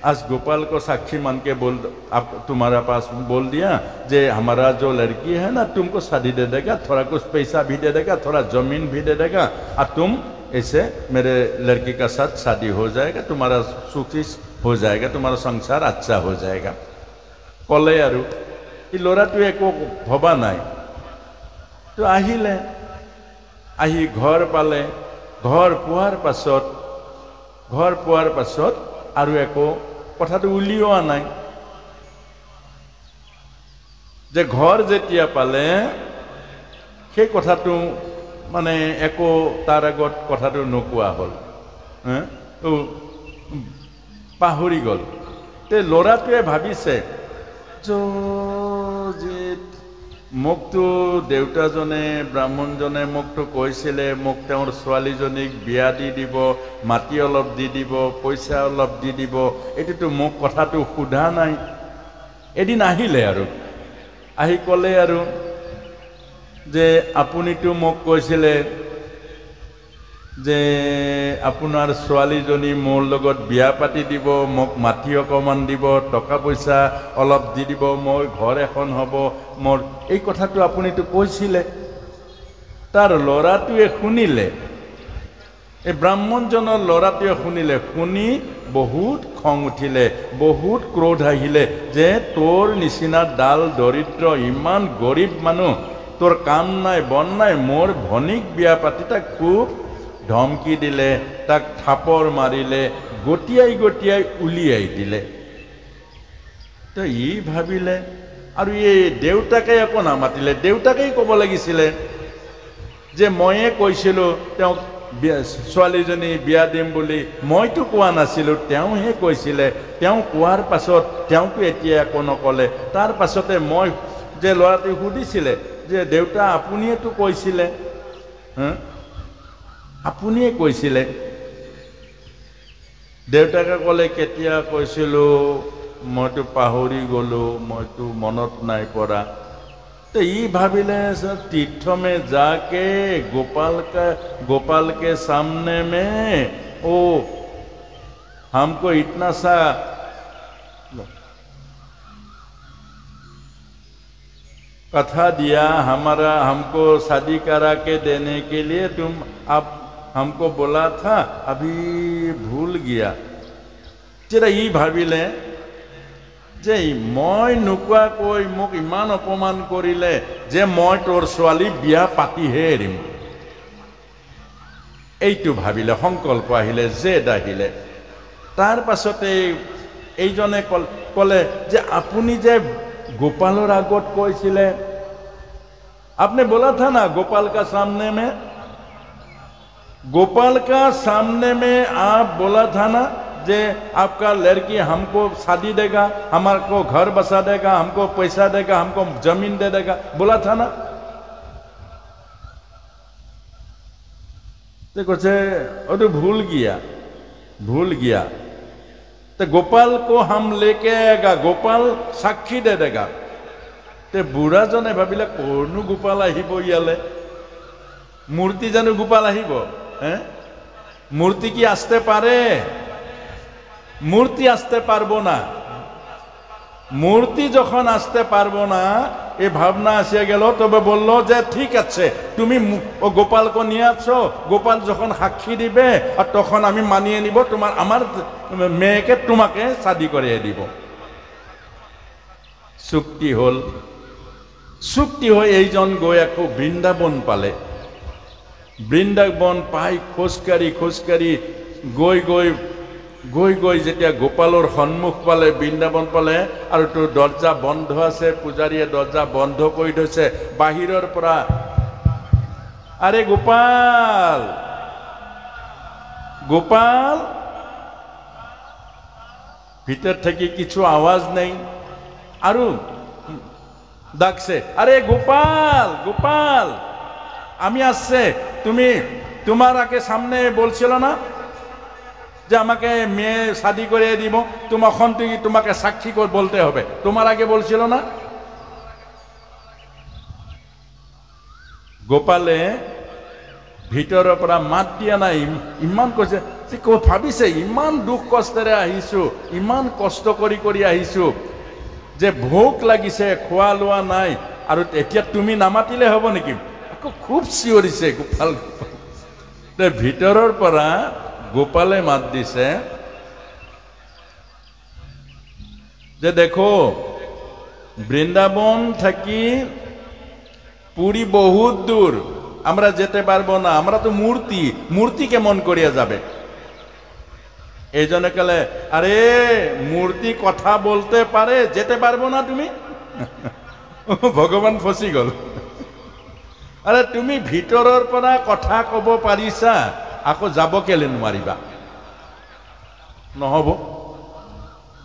आज गोपाल को साक्षी मान के बोल, आप तुम्हारा पास बोल दिया जे हमारा जो लड़की है ना तुमको शादी दे देगा, थोड़ा कुछ पैसा भी दे देगा, थोड़ा जमीन भी दे देगा, और तुम ऐसे मेरे लड़की का साथ शादी हो जाएगा, तुम्हारा सुखी हो जाएगा, तुम्हारा संसार अच्छा हो जाएगा। कले आरु लड़ाटो एक भबा नाई। तो आहिले, आही घर पाले, घर पोৱাৰ पाছত আৰু একো কথাটো উলিওৱা নাই। যে ঘৰ যেতিয়া পালে সেই কথাটো মানে একো তাৰ আগত কথাটো নোকোৱা হ'ল, পাহৰি গ'ল। তে ল'ৰাটোৱে ভাবিছে মোক তো দেউতাজনে ব্ৰাহ্মণজনে মোক তো কৈছিলে মোক তেওঁৰ ছোৱালীজনীক বিয়া দি দিব, মাটি অলপ দি দিব, পইচা অলপ দি দিব, এইটোতো মোক কথাটো সোধা নাই। এদিন আহিলে আৰু আহি ক'লে আৰু যে আপুনিতো মোক কৈছিলে যে আপোনাৰ ছোৱালীজনী মোৰ লগত বিয়া পাতি দিব, মোক মাটি অকমান দিব, টকা পইচা অলপ দি দিব, মই ঘৰ এখন হ'ব, মোৰ এই কথাটো আপুনিতো কৈছিলে। তাৰ ল'ৰাটোৱে শুনিলে, এই ব্ৰাহ্মণজনৰ ল'ৰাটোৱে শুনিলে, শুনি বহুত খং উঠিলে, বহুত ক্ৰোধ আহিলে যে তোৰ নিচিনা ডাল দৰিদ্ৰ, ইমান গৰীব মানুহ, তোৰ কাম নাই বন নাই, মোৰ ভনীক বিয়া পাতি তাক খুব ধমকি দিলে, তাক থাপৰ মাৰিলে, গটিয়াই গটিয়াই উলিয়াই দিলে। তো ই ভাবিলে, আৰু এই দেউতাকে একো নামাতিলে, দেউতাকেই ক'ব লাগিছিলে যে ময়ে কৈছিলোঁ তেওঁক ছোৱালীজনী বিয়া দিম বুলি, মইতো কোৱা নাছিলোঁ, তেওঁহে কৈছিলে। তেওঁ কোৱাৰ পাছত তেওঁতো এতিয়া একো নক'লে। তাৰ পাছতে মই যে ল'ৰাটোৱে সুধিছিলে যে দেউতা আপুনিয়েতো কৈছিলে, আপুনিয়ে কৈছিলে। দেউতাকে ক'লে কেতিয়া কৈছিলোঁ মইতো পাহৰি গ'লো, মইতো মনত নাই পৰা। तो ये भाविले तीर्थ में जाके गोपाल के सामने में ओ हमको इतना सा कथा दिया, हमको शादी करा के देने के लिए तुम अब हमको बोला था, अभी भूल गया। जेरा ये भाविले যে মই নোকোৱাকৈ মোক ইমান অপমান কৰিলে যে মই তোৰ ছোৱালী বিয়া পাতিহে এৰিম। এইটো ভাবিলে, সংকল্প আহিলে, জেদ আহিলে। তাৰ পাছতে এইজনে ক'লে যে আপুনি যে গোপালৰ আগত কৈছিলে, आपने बोला था ना गोपाल का सामने में, गोपाल का सामने में आप बोला था ना जे आपका लड़की हमको शादी देगा, हमारे घर बसा देगा, हमको पैसा देगा, हमको जमीन दे देगा, बोला था ना। तो कुछ तो भूल गया। तो गोपाल को हम लेके आएगा, गोपाल साक्षी दे देगा। तो बुढ़ा जने भाविले कोनो गोपाल आहिब इयाले, मूर्ति जानो गोपाल आहिब? मूर्ति की आस्ते पारे? मूर्ति आस्ते पारबो ना। मूर्ति যখন আসতে পারবো না এই ভাবনা আসিয়া গেল, তবে বলল যে ঠিক আছে তুমি ও গোপালকে নিয়ে আসো, গোপাল যখন সাক্ষী দিবে আর তখন আমি মানিয়ে নিব, তোমার আমার মেয়েকে তোমাকে শাদি করিয়ে দিব। চুক্তি হল। চুক্তি হয়ে এইজন গৈ আকৌ বৃন্দাবন পালে। বৃন্দাবন পাই খোজকাঢ়ি গৈ যেতিয়া গোপালৰ সন্মুখ পালে, বৃন্দাবন পালে, আৰু তোৰ দৰ্জা বন্ধ আছে, পূজাৰীয়ে দৰ্জা বন্ধ কৰি থৈছে। বাহিৰৰ পৰা আৰে গোপাল ভিতৰত থাকি কিছু আৱাজ নাই, আৰু ডাকছে, আরে গোপাল আমি আসছে, তুমি তোমার আগে সামনে বলছিল না যে আমাকে মেয়ে শাদি করে দিব, তোমাকে সাক্ষী করে বলতে হবে, তোমার আগে বলছিল না? গোপালে ভিতৰৰ পৰা মাত দিয়া নাই, ইমান কৈছে যে ভাবিছে ইমান দুখ কষ্টেৰে আহিছো, ইমান কষ্ট কৰি আহিছো, যে ভোক লাগিছে, খোৱা লোৱা নাই, আৰু এতিয়া তুমি নামাতিলে হ'ব নেকি? আকৌ খুব চিঞৰিছে গোপাল। ভিতৰৰ পৰা গোপালে মাত দিছে যে দেখো বৃন্দাবন থাকি পুরী বহুত দূর, আমরা যেতে পারবো না, আমরা তো মূর্তি কেমন করিয়া যাবে? এইজনে কলে, আরে মূর্তি কথা বলতে পারে, যেতে পারবো না তুমি? ভগবান ফসি গল। আরে তুমি ভিতৰৰ পৰা কথা কব পাৰিছা, আকৌ যাব কেলে নোৱাৰিবা? নহব।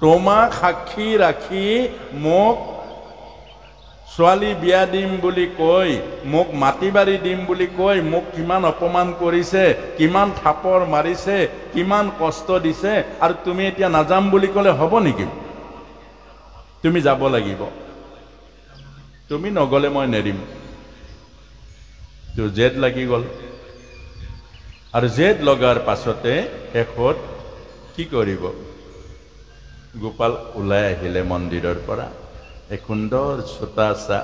তোমাক সাক্ষী ৰাখি মোক ছোৱালী বিয়া দিম বুলি কৈ, মোক মাটি বাৰী দিম বুলি কৈ, মোক কিমান অপমান কৰিছে, কিমান থাপৰ মাৰিছে, কিমান কষ্ট দিছে, আৰু তুমি এতিয়া নাযাম বুলি ক'লে হ'ব নেকি? তুমি যাব লাগিব, তুমি নগলে মই নেৰিম। তো জেদ লাগি গ'ল, আৰু জেদ লগাৰ পাছতে শেষত কি কৰিব? গোপাল ওলাই আহিলে মন্দিৰৰ পৰা, এক সুন্দৰ ছোটাছা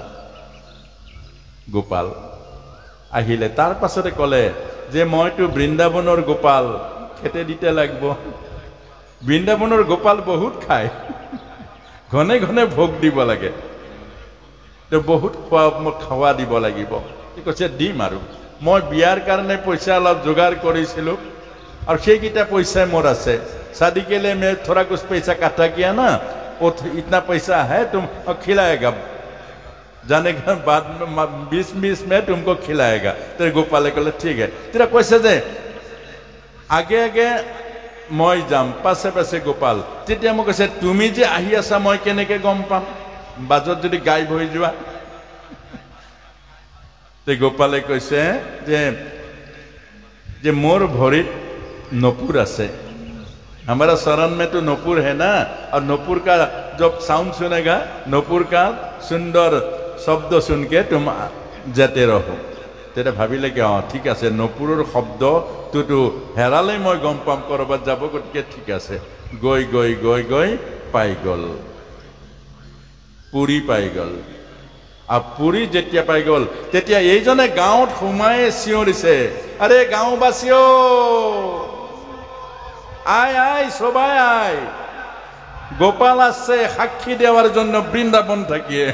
গোপাল আহিলে। তাৰ পাছতে ক'লে যে মইতো বৃন্দাবনৰ গোপাল, খেতে দিতে লাগিব। বৃন্দাবনৰ গোপাল বহুত খায়, ঘনে ঘনে ভোগ দিব লাগে, তো বহুত খাৱা দিব লাগিব। কৈছে দিম, আৰু মই বিয়াৰ কাৰণে পইচা অলপ যোগাৰ কৰিছিলোঁ, আৰু সেইকেইটা পইচাই মোৰ আছে। शादी के लिए मैं थोड़ा कुछ पैसा इकट्ठा किया ना, वो इतना पैसा है, तुम खिलाएगा, जाने के बाद 20 में तुमको खिलाएगा। तेरे गोपाल को ठीक है, तेरा कैसे दे, आगे आगे मैं जाम, पासे पासे गोपाल। তেতিয়া মোক কৈছে তুমি যে আহি আছা মই কেনেকে গম পাম, বাজত যদি গায়ব হৈ যোৱা? তে গোপালে কৈছে যে মোৰ ভৰিত নপুৰ আছে, हमारा शरण में तो नूपुर है ना, और नूपुर का जब साउंड सुनेगा, नूपुर का सुंदर शब्द सुन के तुम जाते रहो। तेरे भाविले कि ठीक আছে, নপুৰৰ শব্দ তো হেৰালে মই গম পাম কৰবাত যাব, গতিকে ঠিক আছে। গৈ গৈ গৈ গৈ পাই গ'ল, পুৰী পাই গ'ল। আৰু পুৰী যেতিয়া পাই গ'ল, তেতিয়া এইজনে গাঁৱত সোমাই চিঞৰিছে, আৰে গাঁওবাসীও, আয় আয় সবাই আয়, গোপাল আসছে সাক্ষী দেওয়ার জন্য বৃন্দাবন থাকিয়ে।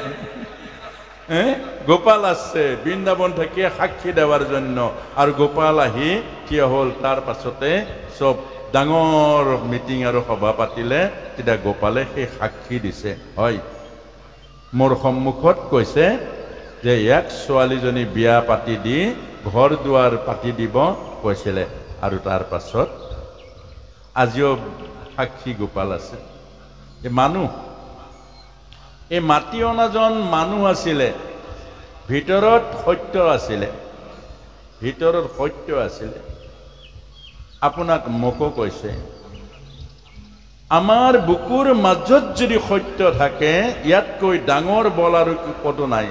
গোপাল আসছে বৃন্দাবন থেকে সাক্ষী দেওয়ার জন্য। আর গোপাল আহি থিয় হল, তার পাছতে সব ডাঙৰ মিটিং আৰু সভা পাতিলে। তেতিয়া গোপালে সেই সাক্ষী দিছে, হয় মোৰ সন্মুখত কৈছে যে ইয়াক ছোৱালীজনী বিয়া পাতি দি ঘৰ দুৱাৰ পাতি দিব কৈছিলে। আৰু তাৰ পাছত আজিও সাক্ষী গোপাল আছে। এই মানুহ, এই মাতি অনাজন মানুহ আছিলে, ভিতৰত সত্য আছিলে, ভিতৰত সত্য আছিলে। আপোনাক মোকো কৈছে, আমাৰ বুকুৰ মাজত যদি সত্য থাকে, ইয়াতকৈ ডাঙৰ বল আৰু ক'তো নাই।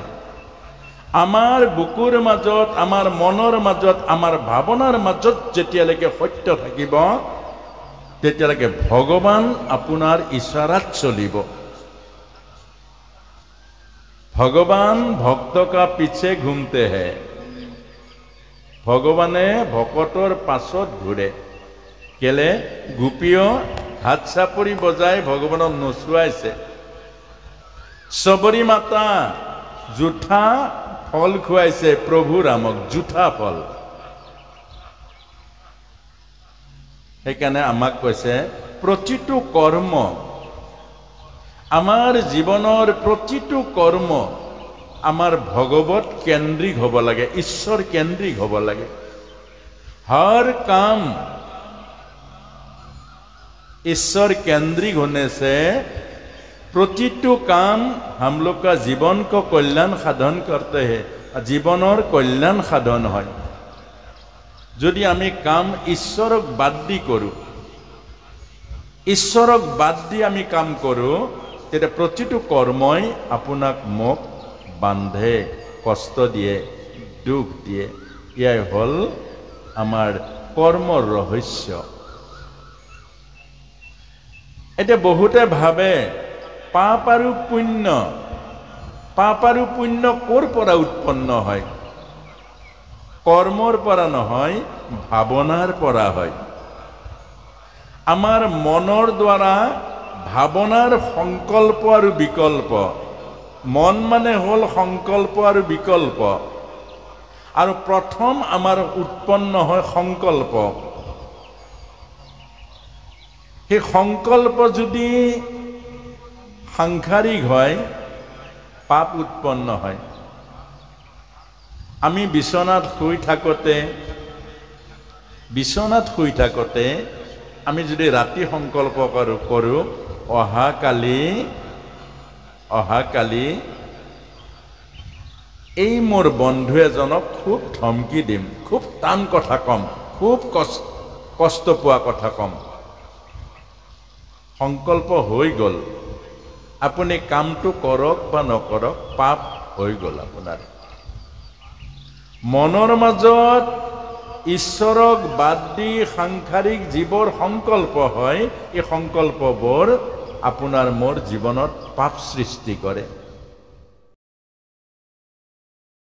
আমাৰ বুকুৰ মাজত, আমাৰ মনৰ মাজত, আমাৰ ভাৱনাৰ মাজত যেতিয়ালৈকে সত্য থাকিব, তেতিয়ালৈকে ভগৱান আপোনাৰ ইশাৰাত চলিব। ভগৱান ভক্ত কা পিছে ঘুমতে হে, ভগৱানে ভকতৰ পাছত ঘূৰে। কেলে? গোপীয় হাত চাপৰি বজাই ভগৱানক নচুৱাইছে। সবৰী মাতা জুঠা ফল খুৱাইছে প্ৰভু ৰামক, জুঠা ফল। সেইকাৰণে আমাক কৈছে প্ৰতিটো কৰ্ম, আমাৰ জীৱনৰ প্ৰতিটো কৰ্ম আমাৰ ভগৱত কেন্দ্ৰিক হ'ব লাগে, ঈশ্বৰ কেন্দ্ৰিক হ'ব লাগে। हर काम ईश्वर केंद्रिक होने से प्रतिटू काम हम लोग का जीवन को कल्याण साधन करते हैं, जीवन और कल्याण साधन है। यदि आमी काम ईश्वरक बाद दी करूँ, ईश्वरक बाद दी आमी काम करूँ, तेरे प्रतिटू कर्मই आपनाक मोक बांधे, कष्ट दिए, दुख दिए। यह हल आमार कर्মৰ रहस्य। एते बहुते भावे पाप आरु पुण्य, पाप आरु पुण्य कोर পৰা उत्पन्न হয়? कर्মৰ পৰা নহয়, भावनार পৰা হয়। आमार मनर द्वारा भावनार संकल्प आरु विकल्प, मन माने हल संकल्प आरु विकल्प। और प्रथम आमार उत्पन्न है संकल्प। हे संकल्प यदि सांसारिक है, पाप उत्पन्न है। आमी बिछनात शुई थाकोते आमी यदि राति संकल्प करूँ अहा काली এই মোর বন্ধু এজনক খুব ধমকি দিম, খুব টান কথা কম, খুব কষ্ট পোৱা কথা কম। সংকল্প হৈ গল, আপুনি কামটো কৰক বা নকৰক, পাপ হৈ গল আপোনাৰ। মনৰ মাজত ঈশ্বৰক বাদ দি সাংসাৰিক জীৱৰ সংকল্প হয়, এই সংকল্পবোৰ আপোনাৰ মোৰ জীৱনত পাপ সৃষ্টি কৰে।